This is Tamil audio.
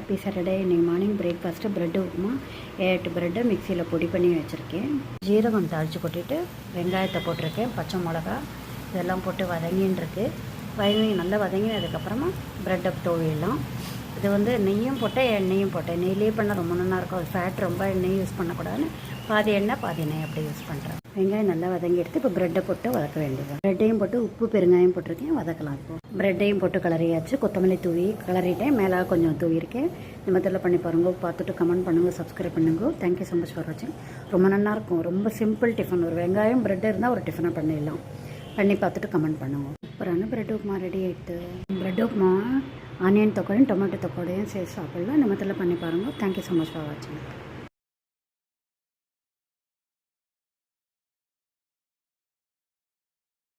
Happy Saturday. இன்றைக்கி மார்னிங் பிரேக்ஃபாஸ்ட்டு ப்ரெட்டு உப்புமா. 8 ப்ரெட்டை மிக்சியில் பொடி பண்ணி வச்சுருக்கேன். ஜீரகம் தாளித்து கொட்டிட்டு வெங்காயத்தை போட்டிருக்கேன், பச்சை மிளகா இதெல்லாம் போட்டு வதங்கின்னு நல்லா வதங்கினதுக்கப்புறமா ப்ரெட்டை தூவிடலாம். இது நெய்யும் போட்டேன் எண்ணெயும் போட்டேன். நெய்லேயே பண்ணால் ரொம்ப நல்லாயிருக்கும். அது ஃபேட் ரொம்ப நெய் யூஸ் பண்ணக்கூடாதுன்னு பாதி எண்ணெய் பாதி நெய் அப்படி யூஸ் பண்ணுறேன். வெங்காயம் நல்லா வதங்கி எடுத்து இப்போ ப்ரெட்டை போட்டு வதக்க வேண்டியது. ப்ரெட்டையும் போட்டு உப்பு பெருங்காயம் போட்டிருக்கேன், வதக்கலாம். இப்போ ப்ரெட்டையும் போட்டு கிளறியாச்சு. கொத்தமல்லி தூவி கிளறிட்டேன், மேலே கொஞ்சம் தூவியிருக்கேன். இந்த மெத்தடில் பண்ணி பாருங்க. பார்த்துட்டு கமெண்ட் பண்ணுங்கள், சப்ஸ்கிரைப் பண்ணுங்க. தேங்க்யூ ஸோ மச் ஃபார் வாட்சிங். ரொம்ப நல்லாயிருக்கும். ரொம்ப சிம்பிள் டிஃபன். ஒரு வெங்காயம் ப்ரெட் இருந்தால் ஒரு டிஃபனை பண்ணிடலாம். பண்ணி பார்த்துட்டு கமெண்ட் பண்ணுவோம். அப்புறம் ப்ரெட் உப்புமா ரெடி ஆகிடுது. ப்ரெட் உப்புமா ஆனியன் தொக்கோடையும் டொமேட்டோ தொக்கோடையும் சேர்த்து சாப்பிட்லாம். இந்த மெத்தடில் பண்ணி பாருங்கள். தேங்க்யூ ஸோ மச் ஃபார் வாட்சிங்.